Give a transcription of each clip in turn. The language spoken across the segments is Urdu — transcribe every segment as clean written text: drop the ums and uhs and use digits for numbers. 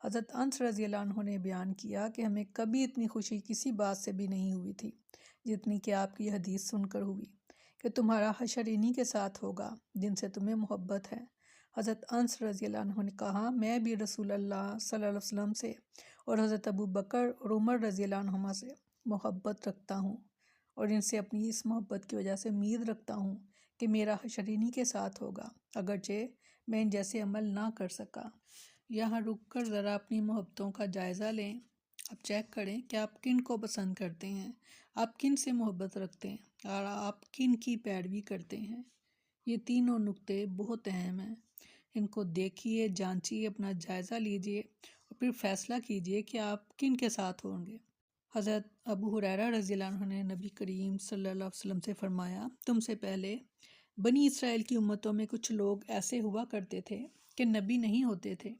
حضرت انس رضی اللہ عنہ نے بیان کیا کہ ہمیں کبھی اتنی خوشی کسی بات سے بھی نہیں ہوئی تھی جتنی کہ آپ کی حدیث سن کر ہوئی کہ تمہارا حشر انہی کے ساتھ ہوگا جن سے تمہیں محبت ہے۔ حضرت انس رضی اللہ عنہ نے کہا میں بھی رسول اللہ صلی اللہ علیہ وسلم سے اور حضرت ابو بکر اور عمر رضی اللہ عنہما سے محبت رکھتا ہوں اور ان سے اپنی اس محبت کی وجہ سے امید رکھتا ہوں کہ میرا حشر انہی کے ساتھ ہوگا اگرچہ میں ان جیسے عمل نہ کر سکا۔ یہاں رک کر ذرا اپنی محبتوں کا جائزہ لیں۔ اب چیک کریں کہ آپ کن کو پسند کرتے ہیں، آپ کن سے محبت رکھتے ہیں اور آپ کن کی پیروی کرتے ہیں۔ یہ تینوں نقطے بہت اہم ہیں، ان کو دیکھیے، جانچیے، اپنا جائزہ لیجیے اور پھر فیصلہ کیجیے کہ آپ کن کے ساتھ ہوں گے۔ حضرت ابو ہریرہ رضی اللہ عنہ نے نبی کریم صلی اللہ علیہ وسلم سے فرمایا تم سے پہلے بنی اسرائیل کی امتوں میں کچھ لوگ ایسے ہوا کرتے تھے کہ نبی نہیں ہوتے تھے،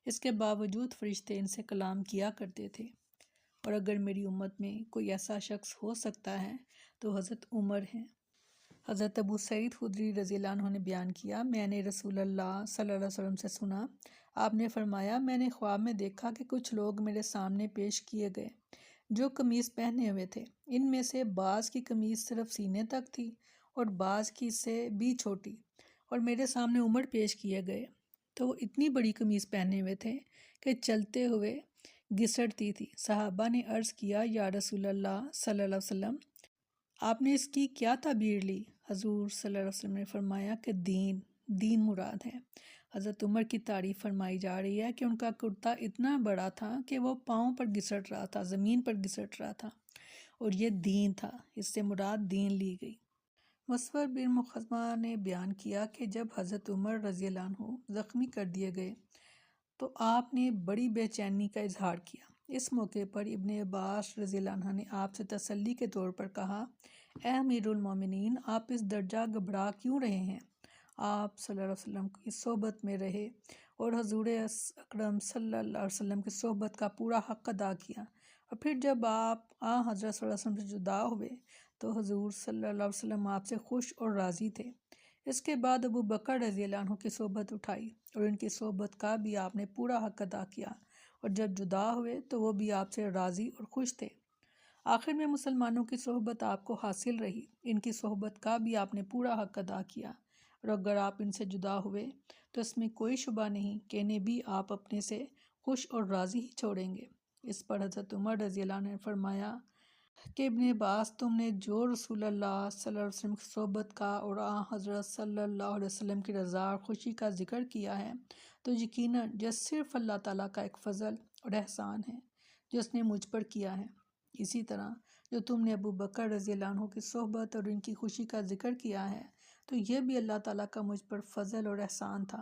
اس کے باوجود فرشتے ان سے کلام کیا کرتے تھے، اور اگر میری امت میں کوئی ایسا شخص ہو سکتا ہے تو حضرت عمر ہیں۔ حضرت ابو سعید خدری رضی اللہ عنہ نے بیان کیا میں نے رسول اللہ صلی اللہ علیہ وسلم سے سنا، آپ نے فرمایا میں نے خواب میں دیکھا کہ کچھ لوگ میرے سامنے پیش کیے گئے جو قمیص پہنے ہوئے تھے، ان میں سے بعض کی قمیص صرف سینے تک تھی اور بعض کی سے بھی چھوٹی، اور میرے سامنے عمر پیش کیے گئے تو وہ اتنی بڑی قمیص پہنے ہوئے تھے کہ چلتے ہوئے گھسٹتی تھی۔ صحابہ نے عرض کیا یا رسول اللہ صلی اللہ علیہ وسلم آپ نے اس کی کیا تعبیر لی؟ حضور صلی اللہ علیہ وسلم نے فرمایا کہ دین مراد ہے۔ حضرت عمر کی تعریف فرمائی جا رہی ہے کہ ان کا کرتا اتنا بڑا تھا کہ وہ پاؤں پر گھسٹ رہا تھا، زمین پر گھسٹ رہا تھا، اور یہ دین تھا، اس سے مراد دین لی گئی۔ مسور بن مخزمہ نے بیان کیا کہ جب حضرت عمر رضی اللہ عنہ زخمی کر دیے گئے تو آپ نے بڑی بے چینی کا اظہار کیا۔ اس موقع پر ابن عباس رضی اللہ عنہ نے آپ سے تسلی کے طور پر کہا اے امیر المومنین آپ اس درجہ گھبرا کیوں رہے ہیں؟ آپ صلی اللہ علیہ وسلم کی صحبت میں رہے اور حضور اکرم صلی اللہ علیہ وسلم کی صحبت کا پورا حق ادا کیا، اور پھر جب آپ حضرت صلی اللہ علیہ وسلم سے جدا ہوئے تو حضور صلی اللہ علیہ وسلم آپ سے خوش اور راضی تھے۔ اس کے بعد ابو بکر رضی اللہ عنہ کی صحبت اٹھائی اور ان کی صحبت کا بھی آپ نے پورا حق ادا کیا، اور جب جدا ہوئے تو وہ بھی آپ سے راضی اور خوش تھے۔ آخر میں مسلمانوں کی صحبت آپ کو حاصل رہی، ان کی صحبت کا بھی آپ نے پورا حق ادا کیا، اور اگر آپ ان سے جدا ہوئے تو اس میں کوئی شبہ نہیں کہ انہیں بھی آپ اپنے سے خوش اور راضی ہی چھوڑیں گے۔ اس پر حضرت عمر رضی اللہ عنہ نے فرمایا کہ ابن عباس تم نے جو رسول اللہ صلی اللہ علیہ وسلم کی صحبت کا اور حضرت صلی اللہ علیہ وسلم کی رضا اور خوشی کا ذکر کیا ہے تو یقیناً یہ صرف اللہ تعالیٰ کا ایک فضل اور احسان ہے جو اس نے مجھ پر کیا ہے۔ اسی طرح جو تم نے ابو بکر رضی اللہ عنہ کی صحبت اور ان کی خوشی کا ذکر کیا ہے تو یہ بھی اللہ تعالیٰ کا مجھ پر فضل اور احسان تھا،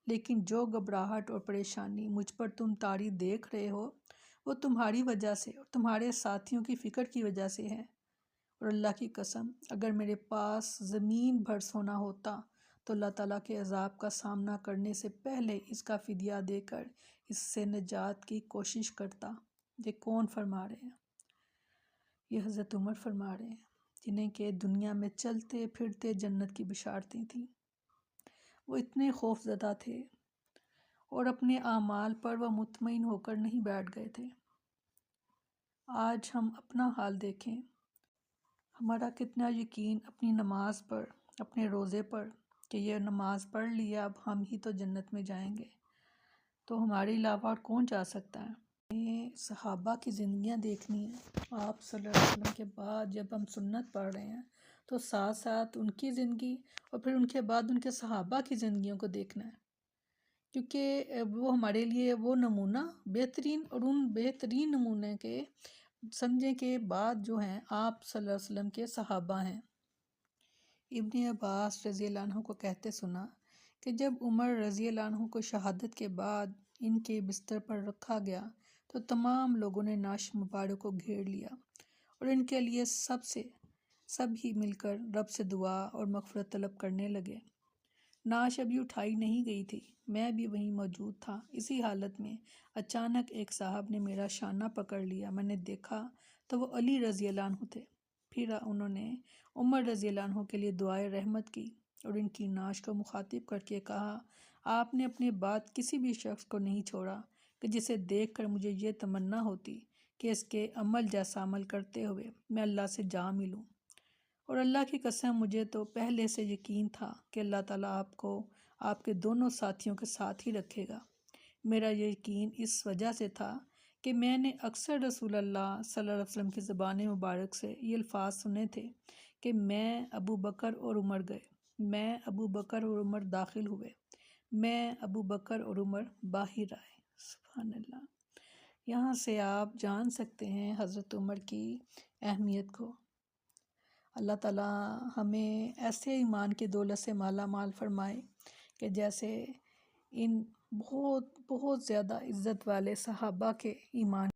لیکن جو گھبراہٹ اور پریشانی مجھ پر تم طاری دیکھ رہے ہو وہ تمہاری وجہ سے اور تمہارے ساتھیوں کی فکر کی وجہ سے ہے، اور اللہ کی قسم اگر میرے پاس زمین بھر سونا ہوتا تو اللہ تعالیٰ کے عذاب کا سامنا کرنے سے پہلے اس کا فدیہ دے کر اس سے نجات کی کوشش کرتا۔ یہ کون فرما رہے ہیں؟ یہ حضرت عمر فرما رہے ہیں جنہیں کہ دنیا میں چلتے پھرتے جنت کی بشارتیں تھیں۔ وہ اتنے خوف زدہ تھے اور اپنے اعمال پر وہ مطمئن ہو کر نہیں بیٹھ گئے تھے۔ آج ہم اپنا حال دیکھیں، ہمارا کتنا یقین اپنی نماز پر، اپنے روزے پر کہ یہ نماز پڑھ لی اب ہم ہی تو جنت میں جائیں گے، تو ہمارے علاوہ اور کون جا سکتا ہے؟ صحابہ کی زندگیاں دیکھنی ہیں۔ آپ صلی اللہ علیہ وسلم کے بعد جب ہم سنت پڑھ رہے ہیں تو ساتھ ساتھ ان کی زندگی اور پھر ان کے بعد ان کے صحابہ کی زندگیوں کو دیکھنا ہے، کیونکہ وہ ہمارے لیے وہ نمونہ بہترین اور ان بہترین نمونے کے سمجھیں کے بعد جو ہیں آپ صلی اللہ علیہ وسلم کے صحابہ ہیں۔ ابن عباس رضی اللہ عنہ کو کہتے سنا کہ جب عمر رضی اللہ عنہ کو شہادت کے بعد ان کے بستر پر رکھا گیا تو تمام لوگوں نے نعش مبارک کو گھیر لیا اور ان کے لیے سب ہی مل کر رب سے دعا اور مغفرت طلب کرنے لگے۔ نعش ابھی اٹھائی نہیں گئی تھی، میں بھی وہیں موجود تھا۔ اسی حالت میں اچانک ایک صاحب نے میرا شانہ پکڑ لیا، میں نے دیکھا تو وہ علی رضی اللہ عنہ تھے۔ پھر انہوں نے عمر رضی اللہ عنہ کے لیے دعائے رحمت کی اور ان کی نعش کو مخاطب کر کے کہا آپ نے اپنے بعد کسی بھی شخص کو نہیں چھوڑا۔ کہ جسے دیکھ کر مجھے یہ تمنا ہوتی کہ اس کے عمل جیسا عمل کرتے ہوئے میں اللہ سے جا ملوں۔ اور اللہ کی قسم مجھے تو پہلے سے یقین تھا کہ اللہ تعالیٰ آپ کو آپ کے دونوں ساتھیوں کے ساتھ ہی رکھے گا۔ میرا یہ یقین اس وجہ سے تھا کہ میں نے اکثر رسول اللہ صلی اللہ علیہ وسلم کی زبان مبارک سے یہ الفاظ سنے تھے کہ میں ابو بکر اور عمر گئے، میں ابو بکر اور عمر داخل ہوئے، میں ابو بکر اور عمر باہر آئے۔ سبحان اللہ۔ یہاں سے آپ جان سکتے ہیں حضرت عمر کی اہمیت کو۔ اللہ تعالیٰ ہمیں ایسے ایمان کی دولت سے مالا مال فرمائے کہ جیسے ان بہت بہت زیادہ عزت والے صحابہ کے ایمان